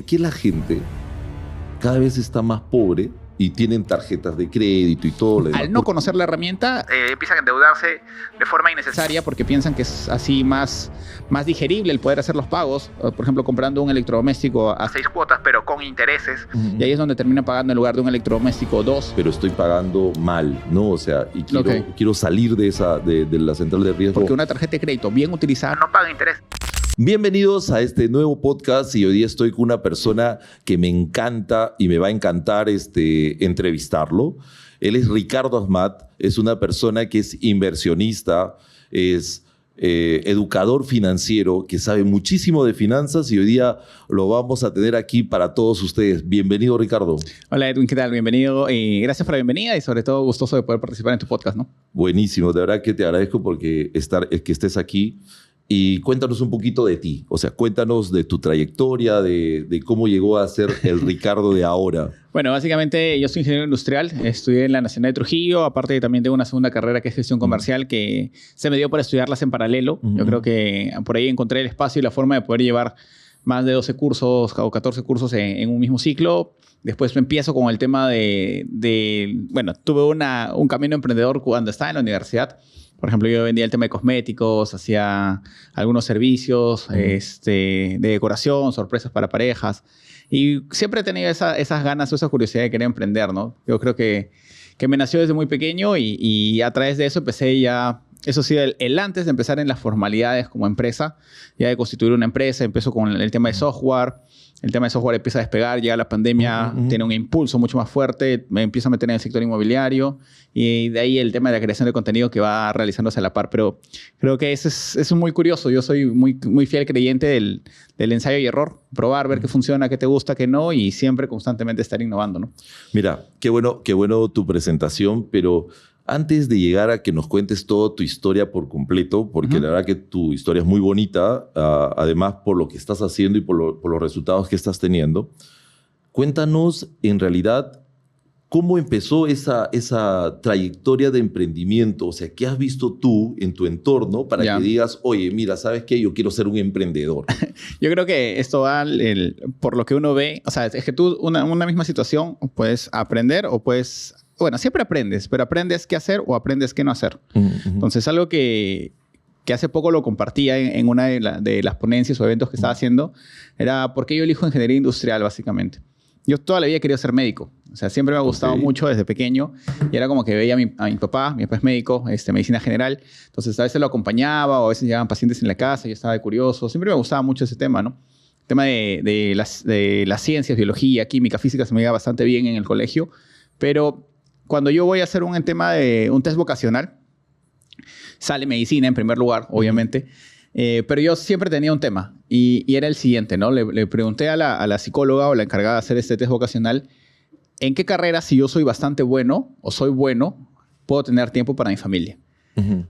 qué la gente cada vez está más pobre y tienen tarjetas de crédito y todo lo demás? Al no conocer la herramienta, empiezan a endeudarse de forma innecesaria porque piensan que es así más digerible el poder hacer los pagos. Por ejemplo, comprando un electrodoméstico a 6 cuotas, pero con intereses. Y ahí es donde terminan pagando en lugar de un electrodoméstico 2. Pero estoy pagando mal, ¿no? O sea, y quiero salir de la central de riesgo. Porque una tarjeta de crédito bien utilizada no paga interés. Bienvenidos a este nuevo podcast y hoy día estoy con una persona que me encanta y me va a encantar entrevistarlo. Él es Ricardo Ahmad, es una persona que es inversionista, es educador financiero, que sabe muchísimo de finanzas y hoy día lo vamos a tener aquí para todos ustedes. Bienvenido, Ricardo. Hola, Edwin, ¿qué tal? Bienvenido y gracias por la bienvenida y sobre todo gustoso de poder participar en tu podcast, ¿no? Buenísimo, de verdad que te agradezco porque que estés aquí. Y cuéntanos un poquito de ti, o sea, cuéntanos de tu trayectoria, de cómo llegó a ser el Ricardo de ahora. Bueno, básicamente yo soy ingeniero industrial, estudié en la Nacional de Trujillo, aparte también tengo una segunda carrera que es gestión comercial que se me dio por estudiarlas en paralelo. Yo creo que por ahí encontré el espacio y la forma de poder llevar más de 12 cursos o 14 cursos en un mismo ciclo. Después empiezo con el tema bueno, tuve un camino emprendedor cuando estaba en la universidad. Por ejemplo, yo vendía el tema de cosméticos, hacía algunos servicios de decoración, sorpresas para parejas. Y siempre he tenido esas ganas o esa curiosidad de querer emprender, ¿no? Yo creo que me nació desde muy pequeño y a través de eso empecé ya, eso sí, el antes de empezar en las formalidades como empresa, ya de constituir una empresa, empiezo con el tema de software. El tema de software empieza a despegar, llega la pandemia, tiene un impulso mucho más fuerte, me empiezo a meter en el sector inmobiliario y de ahí el tema de la creación de contenido que va realizándose a la par. Pero creo que eso es muy curioso. Yo soy muy fiel creyente del ensayo y error. Probar, ver qué funciona, qué te gusta, qué no y siempre constantemente estar innovando, ¿no? Mira, qué bueno tu presentación, pero antes de llegar a que nos cuentes toda tu historia por completo, porque la verdad que tu historia es muy bonita, además por lo que estás haciendo y por los resultados que estás teniendo, cuéntanos en realidad cómo empezó esa trayectoria de emprendimiento. O sea, ¿qué has visto tú en tu entorno para que digas, oye, mira, ¿sabes qué? Yo quiero ser un emprendedor. Yo creo que esto va por lo que uno ve. O sea, es que tú una misma situación puedes aprender o puedes... Bueno, siempre aprendes, pero aprendes qué hacer o aprendes qué no hacer. Entonces, algo que hace poco lo compartía en una de las ponencias o eventos que estaba haciendo, era por qué yo elijo ingeniería industrial, básicamente. Yo toda la vida he querido ser médico. O sea, siempre me ha gustado mucho desde pequeño. Y era como que veía a mi papá es médico, medicina general. Entonces, a veces lo acompañaba o a veces llegaban pacientes en la casa y yo estaba de curioso. Siempre me gustaba mucho ese tema, ¿no? El tema de las ciencias, biología, química, física, se me iba bastante bien en el colegio. Pero cuando yo voy a hacer un tema de un test vocacional, sale medicina en primer lugar, obviamente, pero yo siempre tenía un tema y era el siguiente, ¿no? Le pregunté a la psicóloga o la encargada de hacer este test vocacional, ¿en qué carrera, si yo soy bastante bueno o soy bueno, puedo tener tiempo para mi familia?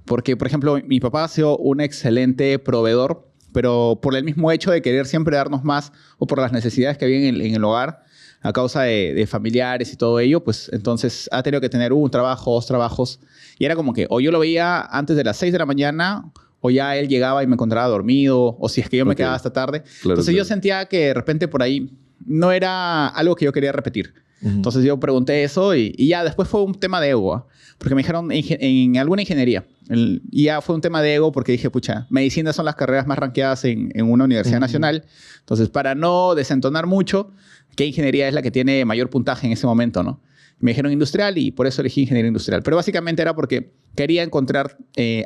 Porque, por ejemplo, mi papá ha sido un excelente proveedor, pero por el mismo hecho de querer siempre darnos más o por las necesidades que había en el hogar, a causa de familiares y todo ello, pues entonces ha tenido que tener un trabajo, 2 trabajos. Y era como que o yo lo veía antes de las 6 de la mañana o ya él llegaba y me encontraba dormido o si es que yo me quedaba hasta tarde. Entonces yo sentía que de repente por ahí no era algo que yo quería repetir. Entonces yo pregunté eso y ya después fue un tema de ego, porque me dijeron en alguna ingeniería. Y ya fue un tema de ego porque dije, pucha, medicina son las carreras más rankeadas en una universidad nacional. Entonces, para no desentonar mucho, ¿qué ingeniería es la que tiene mayor puntaje en ese momento, no? Me dijeron industrial y por eso elegí ingeniería industrial. Pero básicamente era porque quería encontrar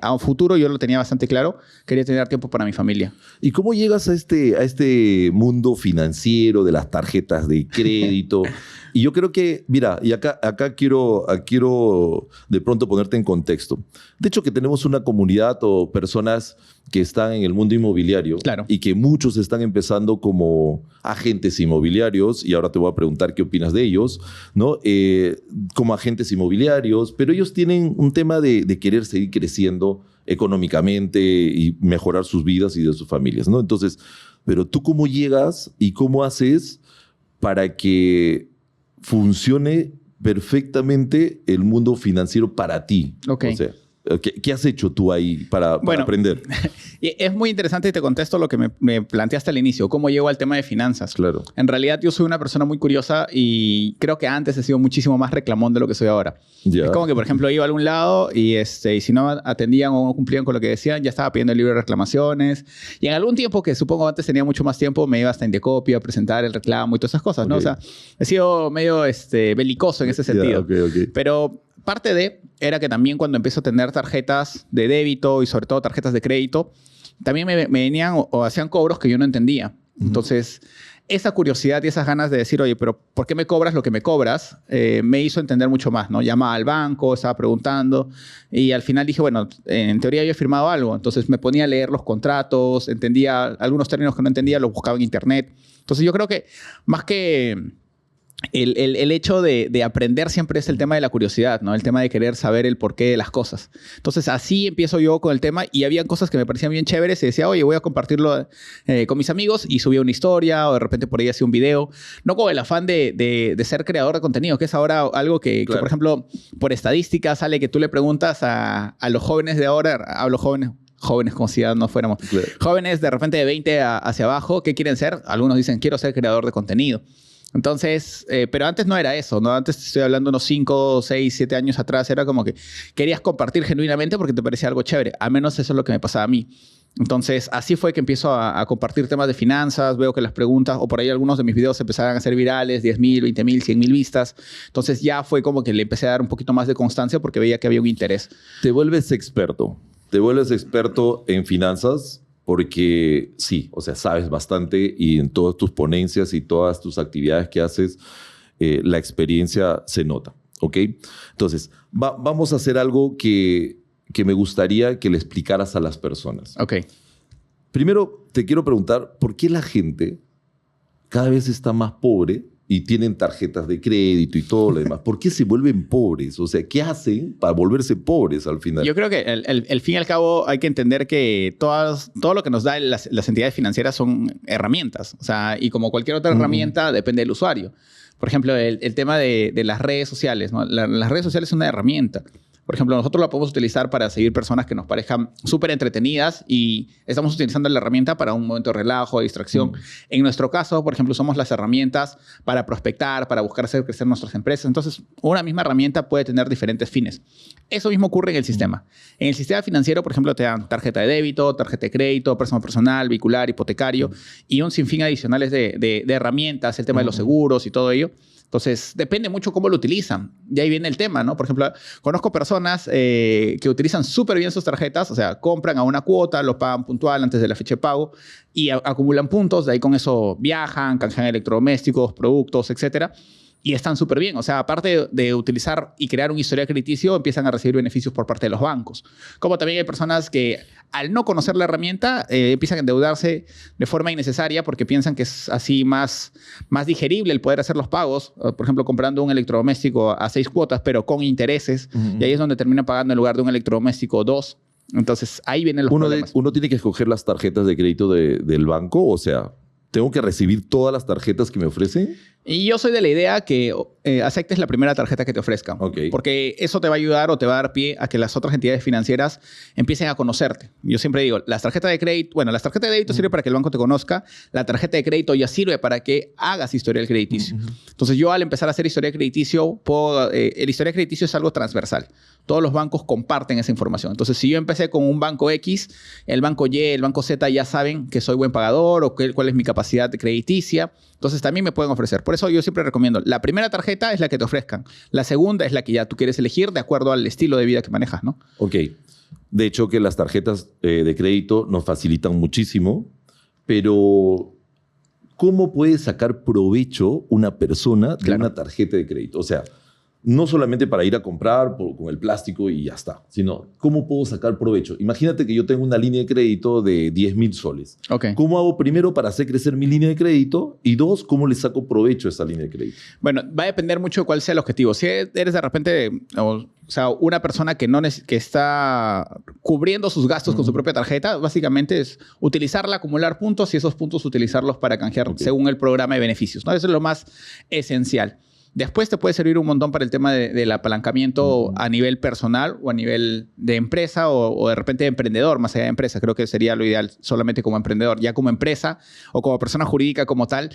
a un futuro, yo lo tenía bastante claro, quería tener tiempo para mi familia. ¿Y cómo llegas a este mundo financiero de las tarjetas de crédito? Y yo creo que, mira, y acá quiero de pronto ponerte en contexto. De hecho, que tenemos una comunidad o personas que están en el mundo inmobiliario y que muchos están empezando como agentes inmobiliarios, y ahora te voy a preguntar qué opinas de ellos, ¿no? Como agentes inmobiliarios, pero ellos tienen un tema de querer seguir creciendo económicamente y mejorar sus vidas y de sus familias, ¿no? Entonces, pero tú ¿cómo llegas y cómo haces para que funcione perfectamente el mundo financiero para ti? Ok. O sea, ¿Qué has hecho tú ahí para aprender? Es muy interesante y te contesto lo que me planteaste al inicio, cómo llego al tema de finanzas. Claro. En realidad yo soy una persona muy curiosa y creo que antes he sido muchísimo más reclamón de lo que soy ahora. Ya. Es como que, por ejemplo, iba a algún lado y si no atendían o no cumplían con lo que decían, ya estaba pidiendo el libro de reclamaciones. Y en algún tiempo, que supongo antes tenía mucho más tiempo, me iba hasta Indecopy a presentar el reclamo y todas esas cosas, ¿no? O sea, he sido medio belicoso en ese sentido. Okay. Pero parte era que también cuando empiezo a tener tarjetas de débito y sobre todo tarjetas de crédito, también me venían o hacían cobros que yo no entendía. Entonces, esa curiosidad y esas ganas de decir, oye, pero ¿por qué me cobras lo que me cobras? Me hizo entender mucho más, ¿no? Llamaba al banco, estaba preguntando y al final dije, bueno, en teoría yo he firmado algo. Entonces me ponía a leer los contratos, entendía algunos términos que no entendía, los buscaba en internet. Entonces yo creo que más que el hecho de aprender siempre es el tema de la curiosidad, ¿no? El tema de querer saber el porqué de las cosas. Entonces, así empiezo yo con el tema y había cosas que me parecían bien chéveres y decía, oye, voy a compartirlo con mis amigos y subía una historia o de repente por ahí hacía un video. No con el afán de ser creador de contenido, que es ahora algo que, por ejemplo, por estadística sale que tú le preguntas a los jóvenes de ahora, hablo jóvenes como si ya no fuéramos, jóvenes de repente de 20 hacia abajo, ¿qué quieren ser? Algunos dicen, quiero ser creador de contenido. Entonces, pero antes no era eso, ¿no? Antes estoy hablando unos 5, 6, 7 años atrás, era como que querías compartir genuinamente porque te parecía algo chévere. Al menos eso es lo que me pasaba a mí. Entonces, así fue que empiezo a compartir temas de finanzas, veo que las preguntas, o por ahí algunos de mis videos empezaron a ser virales, 10,000, 20,000, 100,000 vistas. Entonces, ya fue como que le empecé a dar un poquito más de constancia porque veía que había un interés. Te vuelves experto en finanzas. Porque sí, o sea, sabes bastante y en todas tus ponencias y todas tus actividades que haces, la experiencia se nota, ¿ok? Entonces, vamos a hacer algo que me gustaría que le explicaras a las personas. Ok. Primero, te quiero preguntar, ¿por qué la gente cada vez está más pobre y tienen tarjetas de crédito y todo lo demás? ¿Por qué se vuelven pobres? O sea, ¿qué hacen para volverse pobres al final? Yo creo que el fin y al cabo hay que entender que todo lo que nos da las entidades financieras son herramientas. O sea, y como cualquier otra herramienta, depende del usuario. Por ejemplo, el tema de las redes sociales, ¿no? Las redes sociales son una herramienta. Por ejemplo, nosotros la podemos utilizar para seguir personas que nos parezcan súper entretenidas y estamos utilizando la herramienta para un momento de relajo, de distracción. En nuestro caso, por ejemplo, usamos las herramientas para prospectar, para buscar hacer crecer nuestras empresas. Entonces, una misma herramienta puede tener diferentes fines. Eso mismo ocurre en el sistema. En el sistema financiero, por ejemplo, te dan tarjeta de débito, tarjeta de crédito, préstamo personal, vehicular, hipotecario y un sinfín adicionales de herramientas, el tema de los seguros y todo ello. Entonces, depende mucho cómo lo utilizan. Y ahí viene el tema, ¿no? Por ejemplo, conozco personas que utilizan súper bien sus tarjetas, o sea, compran a una cuota, lo pagan puntual antes de la fecha de pago y acumulan puntos. De ahí con eso viajan, canjean electrodomésticos, productos, etcétera. Y están súper bien. O sea, aparte de utilizar y crear un historial crediticio, empiezan a recibir beneficios por parte de los bancos. Como también hay personas que, al no conocer la herramienta, empiezan a endeudarse de forma innecesaria porque piensan que es así más digerible el poder hacer los pagos. Por ejemplo, comprando un electrodoméstico a 6 cuotas, pero con intereses. Y ahí es donde terminan pagando en lugar de un electrodoméstico 2. Entonces, ahí vienen los problemas. Uno tiene que escoger las tarjetas de crédito del banco, o sea, ¿tengo que recibir todas las tarjetas que me ofrecen? Y yo soy de la idea que aceptes la primera tarjeta que te ofrezcan. Okay. Porque eso te va a ayudar o te va a dar pie a que las otras entidades financieras empiecen a conocerte. Yo siempre digo, las tarjetas de crédito, las tarjetas de débito sirven para que el banco te conozca. La tarjeta de crédito ya sirve para que hagas historial crediticio. Entonces yo al empezar a hacer historial crediticio, el historial crediticio es algo transversal. Todos los bancos comparten esa información. Entonces si yo empecé con un banco X, el banco Y, el banco Z ya saben que soy buen pagador o cuál es mi capacidad crediticia. Entonces también me pueden ofrecer. Por eso yo siempre recomiendo, la primera tarjeta es la que te ofrezcan. La segunda es la que ya tú quieres elegir de acuerdo al estilo de vida que manejas, ¿no? Ok. De hecho, que las tarjetas de crédito nos facilitan muchísimo, pero ¿cómo puede sacar provecho una persona de una tarjeta de crédito? O sea, no solamente para ir a comprar con el plástico y ya está, sino ¿cómo puedo sacar provecho? Imagínate que yo tengo una línea de crédito de 10,000 soles. Okay. ¿Cómo hago primero para hacer crecer mi línea de crédito? Y dos, ¿cómo le saco provecho a esa línea de crédito? Bueno, va a depender mucho de cuál sea el objetivo. Si eres de repente, o sea, una persona que está cubriendo sus gastos con su propia tarjeta, básicamente es utilizarla, acumular puntos y esos puntos utilizarlos para canjear según el programa de beneficios, ¿no? Eso es lo más esencial. Después te puede servir un montón para el tema del apalancamiento a nivel personal o a nivel de empresa o de repente de emprendedor, más allá de empresa. Creo que sería lo ideal solamente como emprendedor. Ya como empresa o como persona jurídica como tal,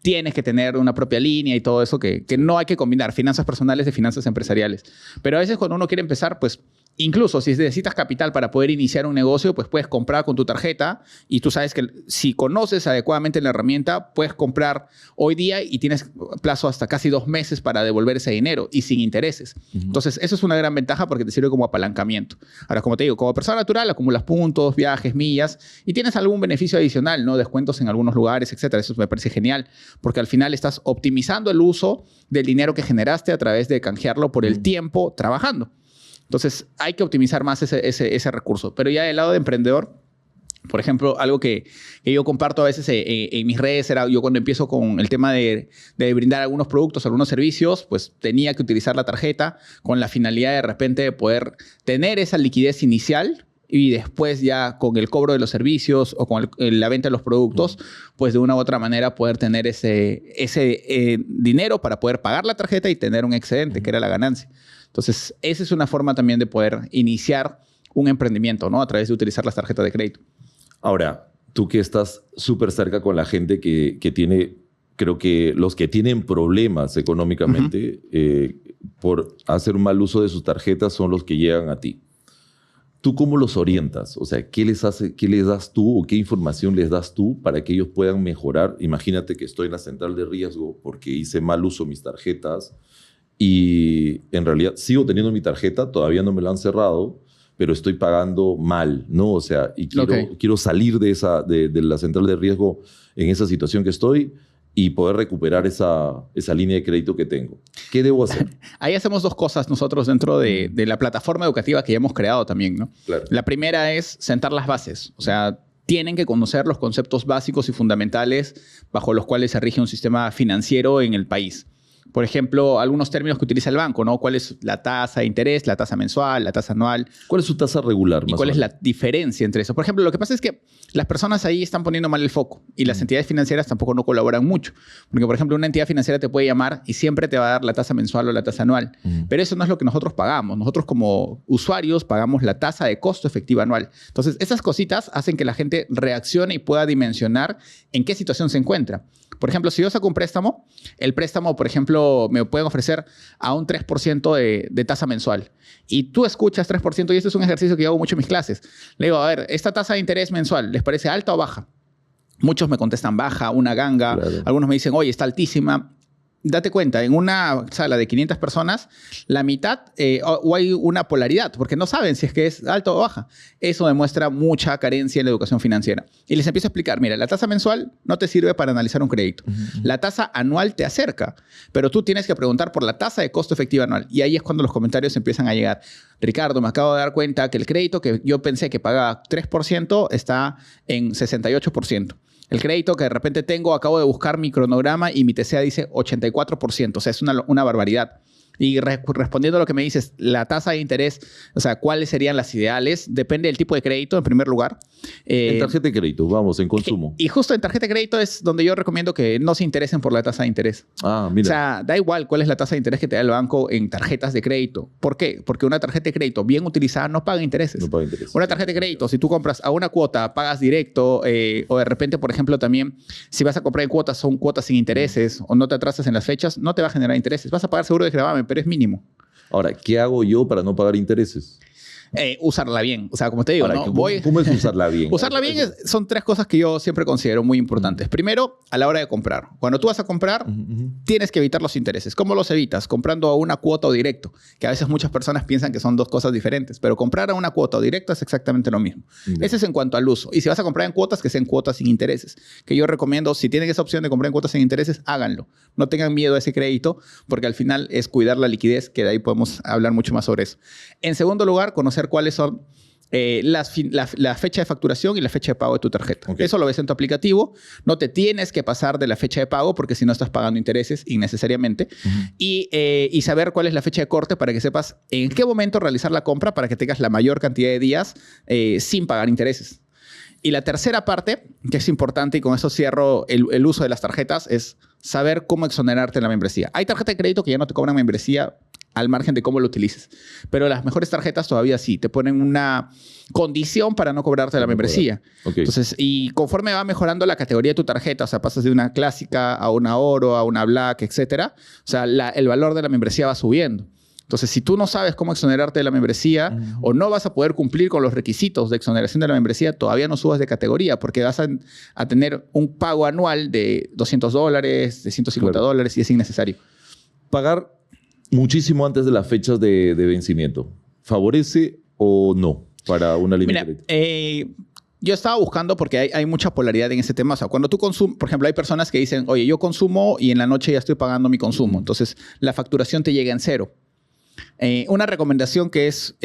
tienes que tener una propia línea y todo eso que no hay que combinar finanzas personales de finanzas empresariales. Pero a veces cuando uno quiere empezar, pues incluso si necesitas capital para poder iniciar un negocio, pues puedes comprar con tu tarjeta y tú sabes que si conoces adecuadamente la herramienta, puedes comprar hoy día y tienes plazo hasta casi 2 meses para devolver ese dinero y sin intereses. Entonces, eso es una gran ventaja porque te sirve como apalancamiento. Ahora, como te digo, como persona natural acumulas puntos, viajes, millas y tienes algún beneficio adicional, ¿no? Descuentos en algunos lugares, etcétera. Eso me parece genial porque al final estás optimizando el uso del dinero que generaste a través de canjearlo por el tiempo trabajando. Entonces, hay que optimizar más ese recurso. Pero ya del lado de emprendedor, por ejemplo, algo que yo comparto a veces en mis redes era yo cuando empiezo con el tema de brindar algunos productos, algunos servicios, pues tenía que utilizar la tarjeta con la finalidad de repente de poder tener esa liquidez inicial y después ya con el cobro de los servicios o con la venta de los productos, pues de una u otra manera poder tener ese dinero para poder pagar la tarjeta y tener un excedente, que era la ganancia. Entonces, esa es una forma también de poder iniciar un emprendimiento, ¿no? A través de utilizar las tarjetas de crédito. Ahora, tú que estás súper cerca con la gente que tiene, creo que los que tienen problemas económicamente por hacer un mal uso de sus tarjetas son los que llegan a ti. ¿Tú cómo los orientas? O sea, qué les das tú o qué información les das tú para que ellos puedan mejorar? Imagínate que estoy en la central de riesgo porque hice mal uso de mis tarjetas y en realidad sigo teniendo mi tarjeta, todavía no me la han cerrado, pero estoy pagando mal, ¿no? O sea, y quiero salir de la central de riesgo en esa situación que estoy y poder recuperar esa línea de crédito que tengo. ¿Qué debo hacer? Ahí hacemos 2 cosas nosotros dentro de la plataforma educativa que ya hemos creado también, ¿no? Claro. La primera es sentar las bases. O sea, tienen que conocer los conceptos básicos y fundamentales bajo los cuales se rige un sistema financiero en el país. Por ejemplo, algunos términos que utiliza el banco, ¿no? ¿Cuál es la tasa de interés, la tasa mensual, la tasa anual? ¿Cuál es su tasa regular? ¿Y cuál es la diferencia entre eso? Por ejemplo, lo que pasa es que las personas ahí están poniendo mal el foco y las entidades financieras tampoco no colaboran mucho. Porque, por ejemplo, una entidad financiera te puede llamar y siempre te va a dar la tasa mensual o la tasa anual. Pero eso no es lo que nosotros pagamos. Nosotros como usuarios pagamos la tasa de costo efectiva anual. Entonces, esas cositas hacen que la gente reaccione y pueda dimensionar en qué situación se encuentra. Por ejemplo, si yo saco un préstamo, el préstamo, por ejemplo, me pueden ofrecer a un 3% de tasa mensual. Y tú escuchas 3%, y este es un ejercicio que yo hago mucho en mis clases. Le digo, a ver, esta tasa de interés mensual, ¿les parece alta o baja? Muchos me contestan baja, una ganga. Claro. Algunos me dicen, oye, está altísima. Date cuenta, en una sala de 500 personas, la mitad o hay una polaridad, porque no saben si es que es alta o baja. Eso demuestra mucha carencia en la educación financiera. Y les empiezo a explicar, mira, la tasa mensual no te sirve para analizar un crédito. La tasa anual te acerca, pero tú tienes que preguntar por la tasa de costo efectiva anual. Y ahí es cuando los comentarios empiezan a llegar. Ricardo, me acabo de dar cuenta que el crédito que yo pensé que pagaba 3% está en 68%. El crédito que de repente tengo, acabo de buscar mi cronograma y mi TCA dice 84%. O sea, es una barbaridad. Y respondiendo a lo que me dices, la tasa de interés, o sea, ¿cuáles serían las ideales? Depende del tipo de crédito, en primer lugar. En tarjeta de crédito, vamos, en consumo. Y justo en tarjeta de crédito es donde yo recomiendo que no se interesen por la tasa de interés. Ah, mira. O sea, da igual cuál es la tasa de interés que te da el banco en tarjetas de crédito. ¿Por qué? Porque una tarjeta de crédito bien utilizada no paga intereses. No paga intereses. Una tarjeta de crédito, si tú compras a una cuota, pagas directo, o de repente, por ejemplo, también, si vas a comprar en cuotas, son cuotas sin intereses, o no te atrasas en las fechas, no te va a generar intereses. Vas a pagar seguro de gravamen, pero es mínimo. Ahora, ¿qué hago yo para no pagar intereses? Usarla bien. O sea, como te digo, ahora, ¿no? ¿Cómo es usarla bien? Usarla bien son 3 cosas que yo siempre considero muy importantes. Primero, a la hora de comprar. Cuando tú vas a comprar, tienes que evitar los intereses. ¿Cómo los evitas? Comprando a una cuota o directo, que a veces muchas personas piensan que son 2 cosas diferentes, pero comprar a una cuota o directo es exactamente lo mismo. Ese es en cuanto al uso. Y si vas a comprar en cuotas, que sean cuotas sin intereses. Que yo recomiendo, si tienen esa opción de comprar en cuotas sin intereses, háganlo. No tengan miedo a ese crédito, porque al final es cuidar la liquidez, que de ahí podemos hablar mucho más sobre eso. En segundo lugar, conocer cuáles son la fecha de facturación y la fecha de pago de tu tarjeta. Okay. Eso lo ves en tu aplicativo. No te tienes que pasar de la fecha de pago porque si no estás pagando intereses innecesariamente. Y saber cuál es la fecha de corte para que sepas en qué momento realizar la compra para que tengas la mayor cantidad de días sin pagar intereses. Y la tercera parte, que es importante, y con eso cierro el uso de las tarjetas, es saber cómo exonerarte en la membresía. Hay tarjetas de crédito que ya no te cobran membresía al margen de cómo lo utilices. Pero las mejores tarjetas todavía sí. Te ponen una condición para no cobrarte la membresía. Okay. Entonces, y conforme va mejorando la categoría de tu tarjeta, o sea, pasas de una clásica a una oro, a una black, etcétera, o sea, el valor de la membresía va subiendo. Entonces, si tú no sabes cómo exonerarte de la membresía o no vas a poder cumplir con los requisitos de exoneración de la membresía, todavía no subas de categoría porque vas a tener un pago anual de $200, de $150 y es innecesario. Pagar muchísimo antes de las fechas de vencimiento, ¿favorece o no para una línea de crédito? Yo estaba buscando porque hay mucha polaridad en ese tema. O sea, cuando tú consumes, por ejemplo, hay personas que dicen, oye, yo consumo y en la noche ya estoy pagando mi consumo. Entonces, la facturación te llega en cero. Una recomendación que es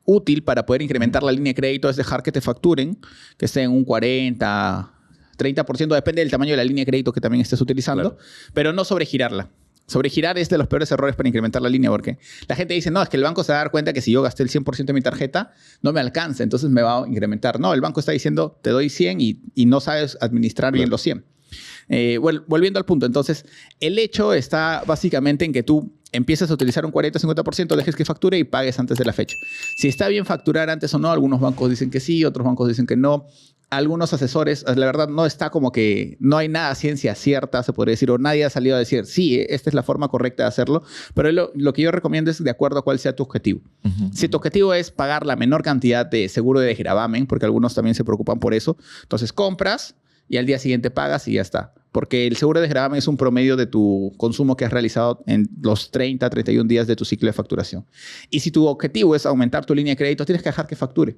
útil para poder incrementar la línea de crédito es dejar que te facturen, que esté en un 40, 30%, depende del tamaño de la línea de crédito que también estés utilizando, pero no sobregirarla. Sobregirar es de los peores errores para incrementar la línea porque la gente dice, no, es que el banco se va a dar cuenta que si yo gasté el 100% de mi tarjeta, no me alcanza, entonces me va a incrementar. No, el banco está diciendo, te doy 100 y no sabes administrar bien los 100. Volviendo al punto, entonces, el hecho está básicamente en que tú empieces a utilizar un 40-50%, dejes que facture y pagues antes de la fecha. Si está bien facturar antes o no, algunos bancos dicen que sí, otros bancos dicen que no. Algunos asesores, la verdad, no está como que no hay nada ciencia cierta, se podría decir, o nadie ha salido a decir, sí, esta es la forma correcta de hacerlo, pero lo que yo recomiendo es de acuerdo a cuál sea tu objetivo. Si tu objetivo es pagar la menor cantidad de seguro de gravamen, porque algunos también se preocupan por eso, entonces compras y al día siguiente pagas y ya está. Porque el seguro de gravamen es un promedio de tu consumo que has realizado en los 30, 31 días de tu ciclo de facturación. Y si tu objetivo es aumentar tu línea de crédito, tienes que dejar que facture.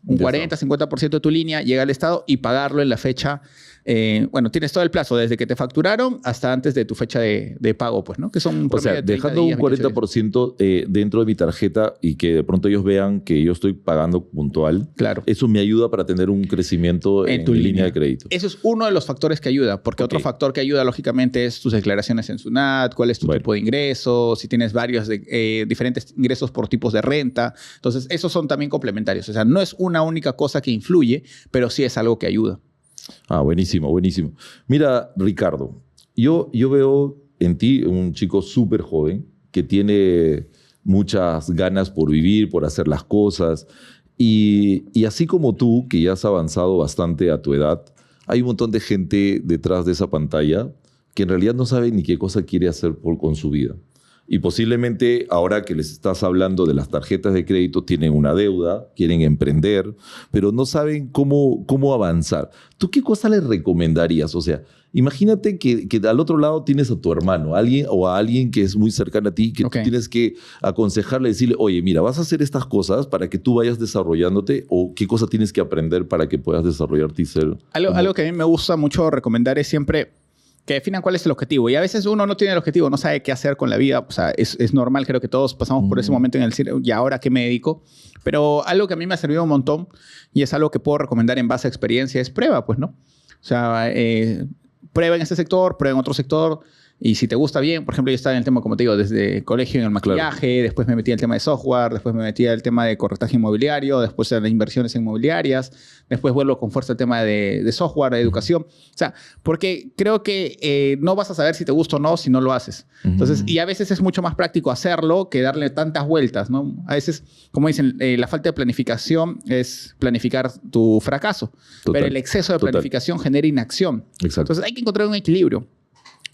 Un 40-50% de tu línea llega al Estado y pagarlo en la fecha. Tienes todo el plazo desde que te facturaron hasta antes de tu fecha de pago, pues, ¿no? Que son un promedio de 30 dejando días, un 40% dentro de mi tarjeta y que de pronto ellos vean que yo estoy pagando puntual. Claro. Eso me ayuda para tener un crecimiento en tu línea de crédito. Eso es uno de los factores que ayuda, porque otro factor que ayuda, lógicamente, es tus declaraciones en SUNAT, cuál es tu tipo de ingreso, si tienes varios diferentes ingresos por tipos de renta. Entonces, esos son también complementarios. O sea, no es una única cosa que influye, pero sí es algo que ayuda. Ah, buenísimo, buenísimo. Mira, Ricardo, yo veo en ti un chico súper joven que tiene muchas ganas por vivir, por hacer las cosas. Y así como tú, que ya has avanzado bastante a tu edad, hay un montón de gente detrás de esa pantalla que en realidad no sabe ni qué cosa quiere hacer con su vida. Y posiblemente ahora que les estás hablando de las tarjetas de crédito, tienen una deuda, quieren emprender, pero no saben cómo avanzar. ¿Tú qué cosa les recomendarías? O sea, imagínate que al otro lado tienes a tu hermano, a alguien que es muy cercano a ti, que tú tienes que aconsejarle, decirle, oye, mira, vas a hacer estas cosas para que tú vayas desarrollándote, o qué cosa tienes que aprender para que puedas desarrollarte y ser... Algo que a mí me gusta mucho recomendar es siempre que definan cuál es el objetivo. Y a veces uno no tiene el objetivo, no sabe qué hacer con la vida. O sea, es normal, creo que todos pasamos por ese momento en el decir, ¿y ahora qué me dedico? Pero algo que a mí me ha servido un montón y es algo que puedo recomendar en base a experiencia es prueba, pues, ¿no? O sea, prueba en este sector, prueba en otro sector. Y si te gusta bien, por ejemplo, yo estaba en el tema, como te digo, desde colegio en el maquillaje, después me metí en el tema de software, después me metí en el tema de corretaje inmobiliario, después en las inversiones inmobiliarias, después vuelvo con fuerza el tema de software, de educación. O sea, porque creo que no vas a saber si te gusta o no si no lo haces. Entonces, y a veces es mucho más práctico hacerlo que darle tantas vueltas, ¿no? A veces, como dicen, la falta de planificación es planificar tu fracaso. Pero el exceso de planificación genera inacción. Exacto. Entonces, hay que encontrar un equilibrio.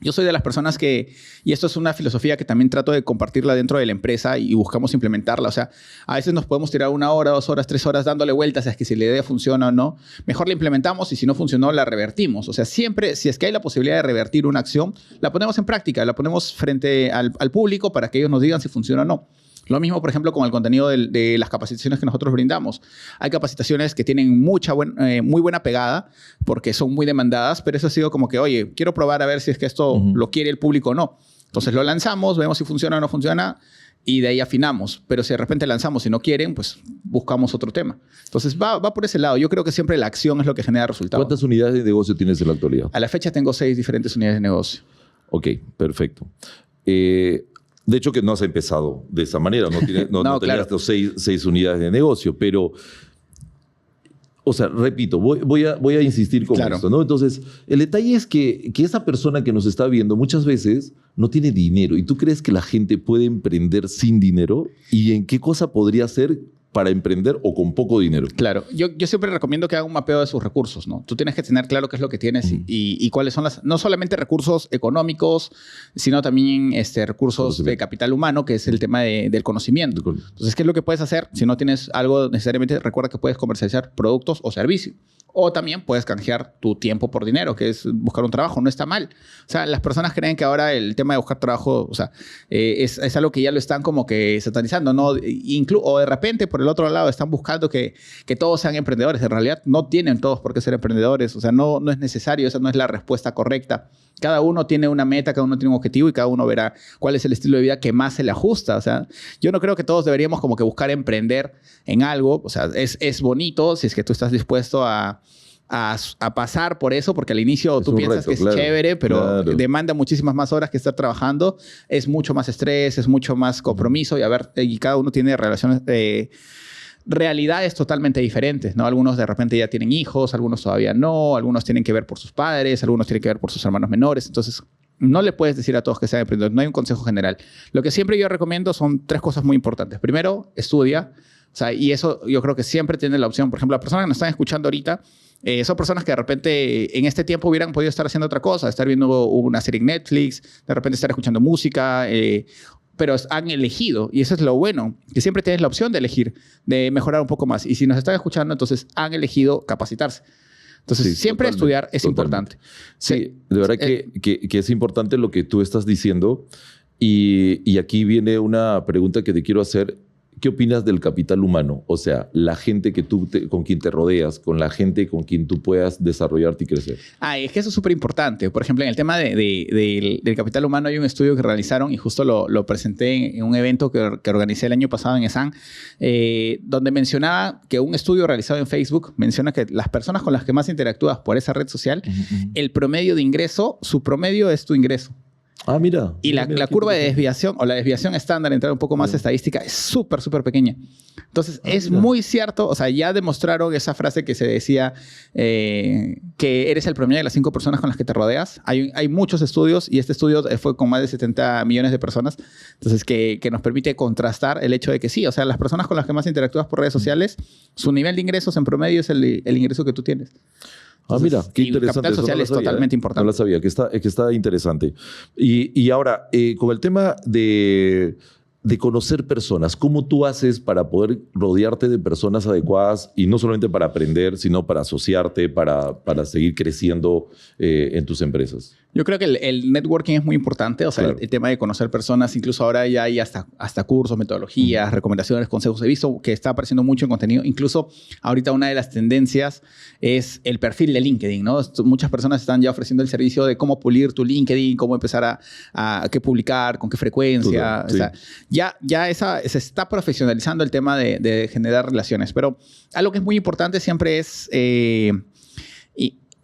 Yo soy de las personas que, y esto es una filosofía que también trato de compartirla dentro de la empresa y buscamos implementarla. O sea, a veces nos podemos tirar 1 hora, 2 horas, 3 horas dándole vueltas a que si la idea funciona o no. Mejor la implementamos y si no funcionó, la revertimos. O sea, siempre, si es que hay la posibilidad de revertir una acción, la ponemos en práctica, la ponemos frente al público para que ellos nos digan si funciona o no. Lo mismo, por ejemplo, con el contenido de las capacitaciones que nosotros brindamos. Hay capacitaciones que tienen muy buena pegada porque son muy demandadas, pero eso ha sido como que, oye, quiero probar a ver si es que esto lo quiere el público o no. Entonces lo lanzamos, vemos si funciona o no funciona y de ahí afinamos. Pero si de repente lanzamos y no quieren, pues buscamos otro tema. Entonces va por ese lado. Yo creo que siempre la acción es lo que genera resultados. ¿Cuántas unidades de negocio tienes en la actualidad? A la fecha tengo 6 diferentes unidades de negocio. Ok, perfecto. De hecho, que no has empezado de esa manera, no tenías claro. 6 unidades de negocio, pero o sea, repito, voy a insistir con esto, ¿no? Entonces, el detalle es que esa persona que nos está viendo muchas veces no tiene dinero. ¿Y tú crees que la gente puede emprender sin dinero? ¿Y en qué cosa podría hacer para emprender o con poco dinero? Claro. Yo siempre recomiendo que hagan un mapeo de sus recursos, ¿no? Tú tienes que tener claro qué es lo que tienes y cuáles son no solamente recursos económicos, sino también recursos de capital humano, que es el tema del conocimiento. Entonces, ¿qué es lo que puedes hacer? Si no tienes algo necesariamente, recuerda que puedes comercializar productos o servicios. O también puedes canjear tu tiempo por dinero, que es buscar un trabajo. No está mal. O sea, las personas creen que ahora el tema de buscar trabajo, o sea, es algo que ya lo están como que satanizando, ¿no? O de repente, por el otro lado, están buscando que todos sean emprendedores. En realidad, no tienen todos por qué ser emprendedores. O sea, no es necesario. Esa no es la respuesta correcta. Cada uno tiene una meta, cada uno tiene un objetivo y cada uno verá cuál es el estilo de vida que más se le ajusta. O sea, yo no creo que todos deberíamos como que buscar emprender en algo. O sea, es bonito si es que tú estás dispuesto a pasar por eso, porque al inicio tú piensas que es chévere, pero demanda muchísimas más horas que estar trabajando. Es mucho más estrés, es mucho más compromiso y cada uno tiene realidades totalmente diferentes, ¿no? Algunos de repente ya tienen hijos, algunos todavía no, algunos tienen que ver por sus padres, algunos tienen que ver por sus hermanos menores. Entonces, no le puedes decir a todos que sean emprendedores. No hay un consejo general. Lo que siempre yo recomiendo son 3 cosas muy importantes. Primero, estudia. O sea, y eso yo creo que siempre tiene la opción. Por ejemplo, las personas que nos están escuchando ahorita son personas que de repente en este tiempo hubieran podido estar haciendo otra cosa, estar viendo una serie en Netflix, de repente estar escuchando música, pero han elegido, y eso es lo bueno, que siempre tienes la opción de elegir, de mejorar un poco más. Y si nos están escuchando, entonces han elegido capacitarse. Entonces, siempre estudiar es importante. Sí, de verdad que es importante lo que tú estás diciendo. Y aquí viene una pregunta que te quiero hacer. ¿Qué opinas del capital humano? O sea, la gente que con quien te rodeas, con la gente con quien tú puedas desarrollarte y crecer. Es que eso es súper importante. Por ejemplo, en el tema del capital humano hay un estudio que realizaron y justo lo presenté en un evento que organicé el año pasado en ESAN, donde mencionaba que un estudio realizado en Facebook menciona que las personas con las que más interactúas por esa red social, el promedio de ingreso, su promedio es tu ingreso. Ah, mira. Y la curva de desviación o la desviación estándar, entrar un poco más estadística, es súper, súper pequeña. Entonces, es muy cierto. O sea, ya demostraron esa frase que se decía que eres el promedio de las 5 personas con las que te rodeas. Hay muchos estudios y este estudio fue con más de 70 millones de personas. Entonces, que nos permite contrastar el hecho de que sí, o sea, las personas con las que más interactúas por redes sociales, su nivel de ingresos en promedio es el ingreso que tú tienes. Entonces, mira, qué interesante. El capital social es totalmente importante. No lo sabía, que está interesante. Y ahora, con el tema de conocer personas, ¿cómo tú haces para poder rodearte de personas adecuadas y no solamente para aprender, sino para asociarte, para seguir creciendo en tus empresas? Yo creo que el networking es muy importante, o sea, claro. el tema de conocer personas, incluso ahora ya hay hasta cursos, metodologías, recomendaciones, consejos. He visto que está apareciendo mucho en contenido. Incluso ahorita una de las tendencias es el perfil de LinkedIn, ¿no? Muchas personas están ya ofreciendo el servicio de cómo pulir tu LinkedIn, cómo empezar a qué publicar, con qué frecuencia. Sí. O sea, ya se está profesionalizando el tema de generar relaciones. Pero algo que es muy importante siempre es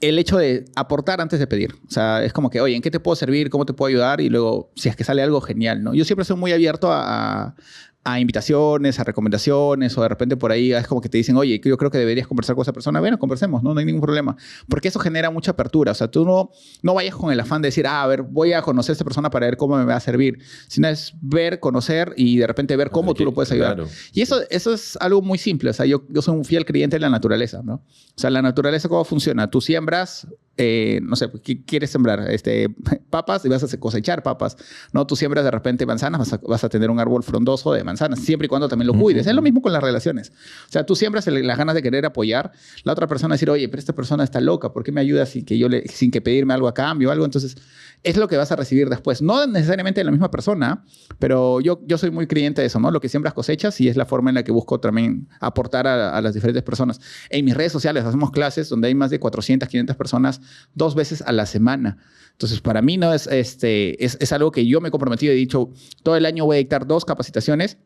el hecho de aportar antes de pedir. O sea, es como que, oye, ¿en qué te puedo servir? ¿Cómo te puedo ayudar? Y luego, si es que sale algo genial, ¿no? Yo siempre soy muy abierto a invitaciones, a recomendaciones, o de repente por ahí es como que te dicen, oye, yo creo que deberías conversar con esa persona. Bueno, conversemos, no hay ningún problema. Porque eso genera mucha apertura. O sea, tú no vayas con el afán de decir, a ver, voy a conocer a esta persona para ver cómo me va a servir. Sino es ver, conocer y de repente ver cómo tú lo puedes ayudar. Claro. Y eso es algo muy simple. O sea, yo soy un fiel creyente de la naturaleza, ¿no? O sea, la naturaleza, ¿cómo funciona? Tú siembras, no sé, ¿qué quieres sembrar? Papas y vas a cosechar papas, ¿no? Tú siembras de repente manzanas, vas a tener un árbol frondoso de manzanas, siempre y cuando también lo cuides. Es lo mismo con las relaciones. O sea, tú siembras las ganas de querer apoyar, la otra persona decir, oye, pero esta persona está loca, ¿por qué me ayuda sin que pedirme algo a cambio o algo? Entonces, es lo que vas a recibir después. No necesariamente de la misma persona, pero yo soy muy creyente de eso, ¿no? Lo que siembras cosechas y es la forma en la que busco también aportar a las diferentes personas. En mis redes sociales hacemos clases donde hay más de 400, 500 personas 2 veces a la semana. Entonces, para mí no es algo que yo me he comprometido. He dicho, todo el año voy a dictar 2 capacitaciones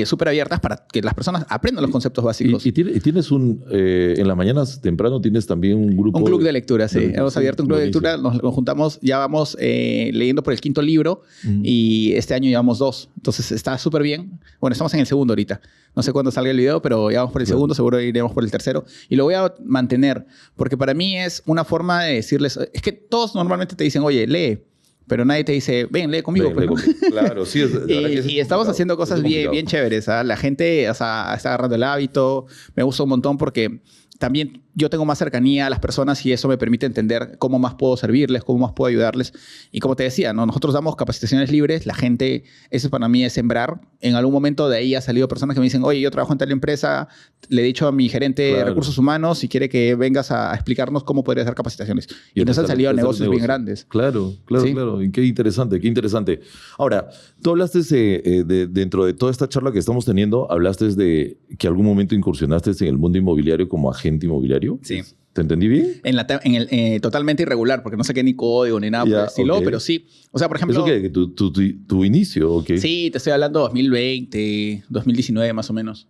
súper abiertas para que las personas aprendan los conceptos básicos. Y tienes en las mañanas temprano tienes también un grupo... Un club de lectura, sí. Hemos abierto un club de lectura, nos juntamos, ya vamos leyendo por el 5º libro y este año llevamos 2. Entonces está súper bien. Bueno, estamos en el 2º ahorita. No sé cuándo salga el video, pero ya vamos por el 2º, seguro iremos por el 3º. Y lo voy a mantener, porque para mí es una forma de decirles... Es que todos normalmente te dicen, oye, lee. Pero nadie te dice, ven, lee conmigo. Lee conmigo. Claro, sí. Y estamos haciendo cosas bien chéveres. ¿Ah? La gente está agarrando el hábito. Me gusta un montón porque también yo tengo más cercanía a las personas y eso me permite entender cómo más puedo servirles, cómo más puedo ayudarles. Y como te decía, ¿no? Nosotros damos capacitaciones libres. La gente, eso para mí es sembrar. En algún momento de ahí ha salido personas que me dicen, oye, yo trabajo en tal empresa, le he dicho a mi gerente de recursos humanos si quiere que vengas a explicarnos cómo podría hacer capacitaciones. Y entonces han salido negocios bien grandes. Claro. ¿Sí? Y qué interesante. Ahora, tú hablaste dentro de toda esta charla que estamos teniendo, hablaste de que algún momento incursionaste en el mundo inmobiliario como agente inmobiliario. Sí. ¿Te entendí bien? Totalmente irregular, porque no saqué ni código ni nada por el estilo, pero sí. O sea, por ejemplo... ¿Eso qué? ¿Tu inicio? Okay. Sí, te estoy hablando 2020, 2019 más o menos.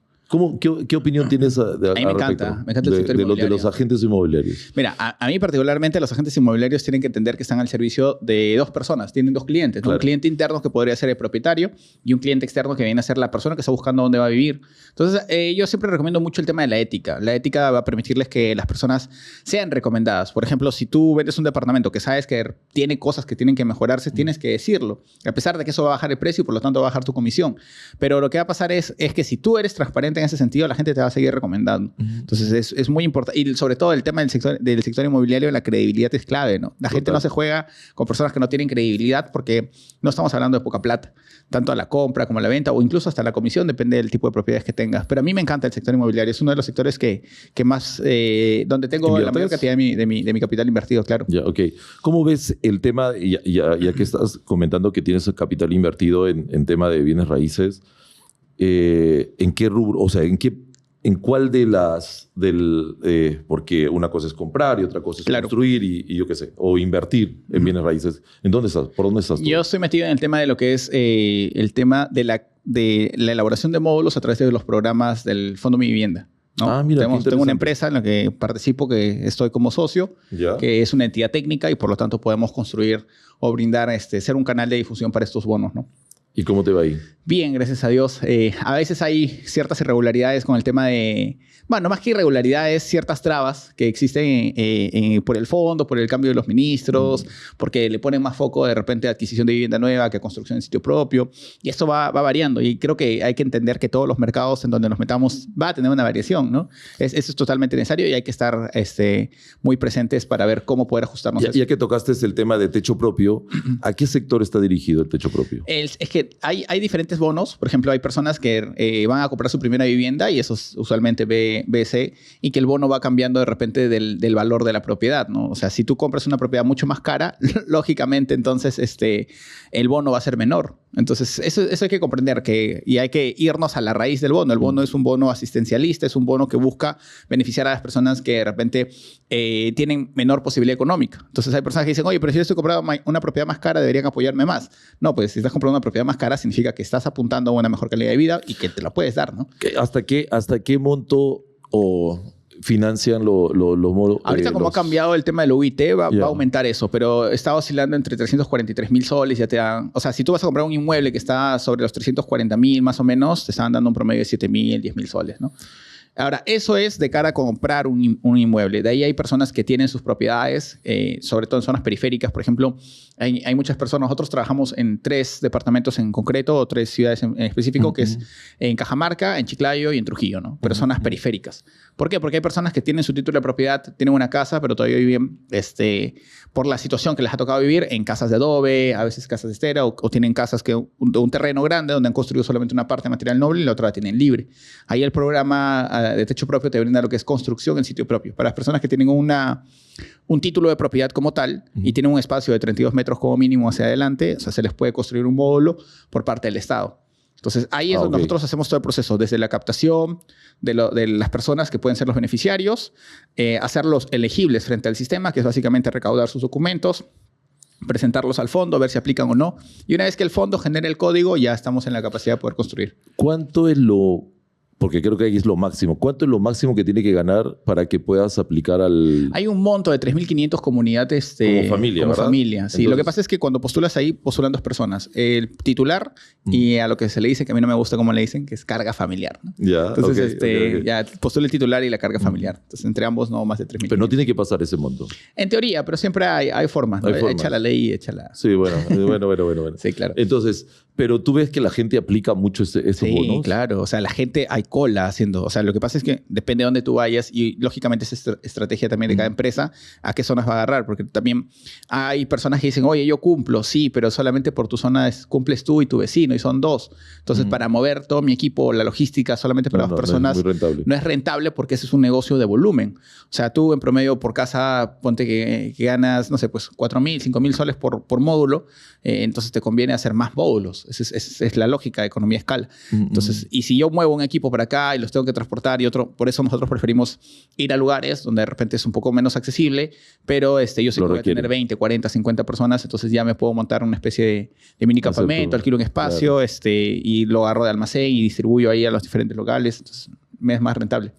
¿Qué opinión tienes a mí me encanta el sector inmobiliario. De los agentes inmobiliarios? Mira, a mí particularmente los agentes inmobiliarios tienen que entender que están al servicio de 2 personas. Tienen 2 clientes. ¿No? Claro. Un cliente interno que podría ser el propietario y un cliente externo que viene a ser la persona que está buscando dónde va a vivir. Entonces, yo siempre recomiendo mucho el tema de la ética. La ética va a permitirles que las personas sean recomendadas. Por ejemplo, si tú vendes un departamento que sabes que tiene cosas que tienen que mejorarse, tienes que decirlo. A pesar de que eso va a bajar el precio y por lo tanto va a bajar tu comisión. Pero lo que va a pasar es que si tú eres transparente en ese sentido, la gente te va a seguir recomendando. Entonces es muy importante. Y sobre todo el tema del sector inmobiliario, la credibilidad es clave, ¿no? La gente no se juega con personas que no tienen credibilidad porque no estamos hablando de poca plata. Tanto a la compra como a la venta o incluso hasta la comisión, depende del tipo de propiedades que tengas. Pero a mí me encanta el sector inmobiliario. Es uno de los sectores que más... donde tengo la mayor cantidad de mi capital invertido, claro. Ya, ok. ¿Cómo ves el tema, ya que estás comentando que tienes capital invertido en tema de bienes raíces, ¿en qué rubro, o sea, en cuál de las, porque una cosa es comprar y otra cosa es construir y yo qué sé, o invertir en bienes raíces? ¿En dónde estás? ¿Por dónde estás tú? Yo estoy metido en el tema de lo que es el tema de la elaboración de módulos a través de los programas del Fondo Mi Vivienda. ¿No? Mira, tengo una empresa en la que participo, que estoy como socio, que es una entidad técnica y por lo tanto podemos construir o brindar, ser un canal de difusión para estos bonos, ¿no? ¿Y cómo te va ahí? Bien, gracias a Dios. A veces hay ciertas irregularidades con el tema de... Bueno, más que irregularidades, ciertas trabas que existen por el fondo, por el cambio de los ministros, porque le ponen más foco de repente a adquisición de vivienda nueva que a construcción en sitio propio. Y esto va variando. Y creo que hay que entender que todos los mercados en donde nos metamos va a tener una variación, ¿no? Eso es totalmente necesario y hay que estar muy presentes para ver cómo poder ajustarnos a eso. Ya que tocaste el tema de techo propio, ¿a qué sector está dirigido el techo propio? Es que hay diferentes bonos. Por ejemplo, hay personas que van a comprar su primera vivienda y eso es usualmente BC, y que el bono va cambiando de repente del valor de la propiedad, ¿no? O sea, si tú compras una propiedad mucho más cara, lógicamente entonces el bono va a ser menor. Entonces, eso hay que comprender y hay que irnos a la raíz del bono. El bono es un bono asistencialista, es un bono que busca beneficiar a las personas que de repente tienen menor posibilidad económica. Entonces, hay personas que dicen, oye, pero si yo estoy comprando una propiedad más cara, deberían apoyarme más. No, pues si estás comprando una propiedad más cara, significa que estás apuntando a una mejor calidad de vida y que te la puedes dar, ¿no? ¿Hasta qué monto financian los modos? Ahorita como ha cambiado el tema del UIT, va a aumentar eso, pero está oscilando entre 343,000 soles, ya te dan... O sea, si tú vas a comprar un inmueble que está sobre los 340,000 más o menos, te están dando un promedio de 7,000, 10,000 soles, ¿no? Ahora, eso es de cara a comprar un inmueble. De ahí hay personas que tienen sus propiedades, sobre todo en zonas periféricas. Por ejemplo, hay muchas personas. Nosotros trabajamos en 3 departamentos en concreto o 3 ciudades en específico, que es en Cajamarca, en Chiclayo y en Trujillo, ¿no? Pero zonas periféricas. ¿Por qué? Porque hay personas que tienen su título de propiedad, tienen una casa, pero todavía viven por la situación que les ha tocado vivir en casas de adobe, a veces casas de estera, o tienen casas un terreno grande donde han construido solamente una parte de material noble y la otra la tienen libre. Ahí el programa de techo propio te brinda lo que es construcción en sitio propio. Para las personas que tienen un título de propiedad como tal y tienen un espacio de 32 metros como mínimo hacia adelante, o sea, se les puede construir un módulo por parte del Estado. Entonces, ahí es donde nosotros hacemos todo el proceso, desde la captación de las personas que pueden ser los beneficiarios, hacerlos elegibles frente al sistema, que es básicamente recaudar sus documentos, presentarlos al fondo, ver si aplican o no. Y una vez que el fondo genere el código, ya estamos en la capacidad de poder construir. ¿Cuánto es porque creo que ahí es lo máximo. ¿Cuánto es lo máximo que tiene que ganar para que puedas aplicar al...? Hay un monto de 3.500 comunidades como familia, como ¿verdad? familia. Sí, Entonces, lo que pasa es que cuando postulas ahí, postulan dos personas. El titular y a lo que se le dice, que a mí no me gusta cómo le dicen, que es carga familiar, ¿no? Ya, Entonces, ok. ya postula el titular y la carga familiar. Entonces, entre ambos no más de 3.500. Pero no tiene que pasar ese monto. En teoría, pero siempre hay formas, ¿no? Hay formas. Echa la ley, echa la... Sí, bueno. Sí, claro. Entonces, pero tú ves que la gente aplica mucho esos Sí, bonos. claro. O sea, la gente hay cola haciendo... O sea, lo que pasa es que depende de dónde tú vayas y lógicamente es estrategia también de cada empresa a qué zonas va a agarrar. Porque también hay personas que dicen, oye, yo cumplo, sí, pero solamente por tu zona cumples tú y tu vecino y son dos. Entonces, para mover todo mi equipo, la logística solamente para dos personas, No es muy rentable. no es rentable porque ese es un negocio de volumen. O sea, tú en promedio por casa, ponte que ganas, no sé, pues 4.000, 5.000 soles por módulo, entonces te conviene hacer más módulos. Esa es la lógica de economía a escala. Entonces, y si yo muevo un equipo para acá y los tengo que transportar y otro, por eso nosotros preferimos ir a lugares donde de repente es un poco menos accesible, pero yo sé que voy a tener 20, 40, 50 personas, entonces ya me puedo montar una especie de mini campamento, alquilo un espacio, claro, y lo agarro de almacén y distribuyo ahí a los diferentes locales, entonces me es más rentable.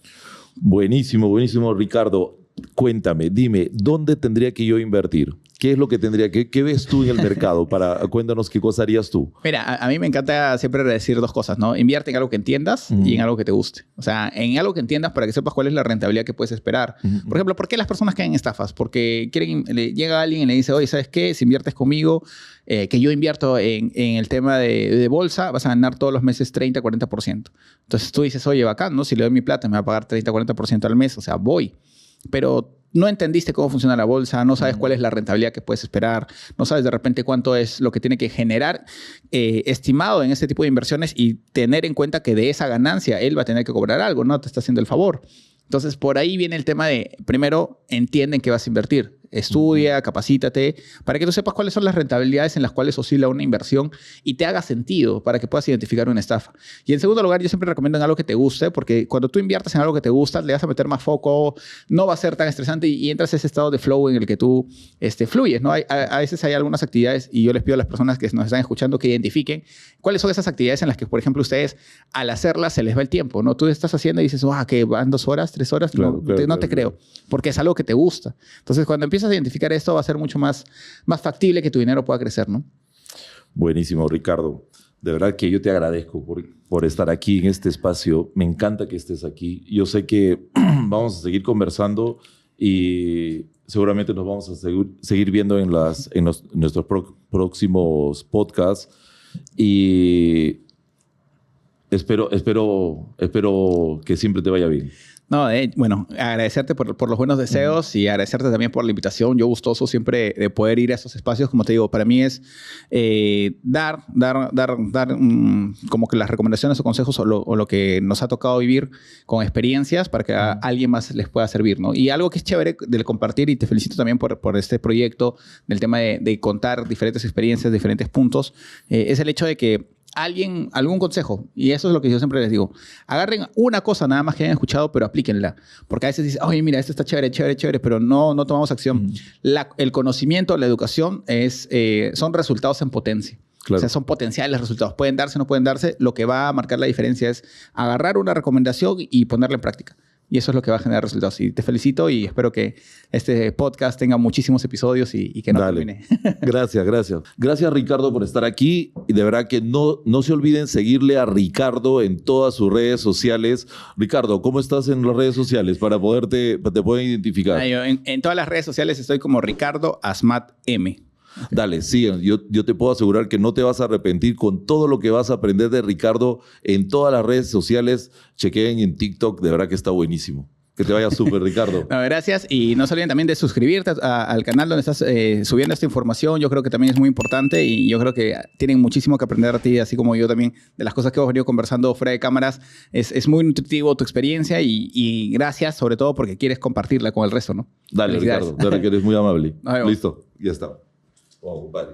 Buenísimo, buenísimo, Ricardo. Cuéntame, dime, ¿dónde tendría que yo invertir? ¿Qué es lo que tendría que... ¿Qué ves tú en el mercado? Cuéntanos qué cosa harías tú. Mira, a mí me encanta siempre decir dos cosas, ¿no? Invierte en algo que entiendas y en algo que te guste. O sea, en algo que entiendas para que sepas cuál es la rentabilidad que puedes esperar. Por ejemplo, ¿por qué las personas caen en estafas? Porque llega alguien y le dice, oye, ¿sabes qué? Si inviertes conmigo, que yo invierto en el tema de bolsa, vas a ganar todos los meses 30, 40%. Entonces tú dices, oye, bacán, ¿no? Si le doy mi plata, me va a pagar 30, 40% al mes. O sea, voy. Pero no entendiste cómo funciona la bolsa, no sabes cuál es la rentabilidad que puedes esperar, no sabes de repente cuánto es lo que tiene que generar estimado en este tipo de inversiones y tener en cuenta que de esa ganancia él va a tener que cobrar algo, ¿no? Te está haciendo el favor. Entonces, por ahí viene el tema de, primero, entiende en qué vas a invertir. Estudia, capacítate, para que tú sepas cuáles son las rentabilidades en las cuales oscila una inversión y te haga sentido para que puedas identificar una estafa. Y en segundo lugar, yo siempre recomiendo en algo que te guste, porque cuando tú inviertes en algo que te gusta, le vas a meter más foco, no va a ser tan estresante y entras a ese estado de flow en el que tú fluyes, ¿no? A veces hay algunas actividades y yo les pido a las personas que nos están escuchando que identifiquen cuáles son esas actividades en las que, por ejemplo, ustedes al hacerlas se les va el tiempo, ¿no? Tú estás haciendo y dices, que van 2 horas, 3 horas, claro, no te creo, porque es algo que te gusta. Entonces, cuando empiezas a identificar esto, va a ser mucho más factible que tu dinero pueda crecer, ¿no? Buenísimo, Ricardo. De verdad que yo te agradezco por estar aquí en este espacio. Me encanta que estés aquí. Yo sé que vamos a seguir conversando y seguramente nos vamos a seguir viendo en nuestros próximos podcasts. Y espero que siempre te vaya bien. No, bueno, agradecerte por los buenos deseos y agradecerte también por la invitación. Yo gustoso siempre de poder ir a esos espacios. Como te digo, para mí es dar como que las recomendaciones o consejos o lo que nos ha tocado vivir con experiencias para que a alguien más les pueda servir, ¿no? Y algo que es chévere del compartir, y te felicito también por este proyecto del tema de contar diferentes experiencias, diferentes puntos, es el hecho de que algún consejo, y eso es lo que yo siempre les digo, agarren una cosa nada más que hayan escuchado, pero aplíquenla, porque a veces dicen, oye, mira, esto está chévere, pero no tomamos acción. El conocimiento, la educación son resultados en potencia. Claro. O sea, son potenciales resultados. Pueden darse o no pueden darse. Lo que va a marcar la diferencia es agarrar una recomendación y ponerla en práctica. Y eso es lo que va a generar resultados. Y te felicito y espero que este podcast tenga muchísimos episodios y que no termine. Gracias. Gracias, Ricardo, por estar aquí. Y de verdad que no se olviden seguirle a Ricardo en todas sus redes sociales. Ricardo, ¿cómo estás en las redes sociales para te pueden identificar? En todas las redes sociales estoy como Ricardo Asmat M. Dale, sigan. Yo te puedo asegurar que no te vas a arrepentir con todo lo que vas a aprender de Ricardo en todas las redes sociales. Chequen en TikTok, de verdad que está buenísimo. Que te vaya súper, Ricardo. No, gracias. Y no se olviden también de suscribirte al canal donde estás subiendo esta información. Yo creo que también es muy importante y yo creo que tienen muchísimo que aprender a ti, así como yo también, de las cosas que hemos venido conversando fuera de cámaras. Es muy nutritivo tu experiencia y gracias, sobre todo porque quieres compartirla con el resto, ¿no? Dale, Ricardo. De verdad que eres muy amable. Listo, ya está. Wow, vale.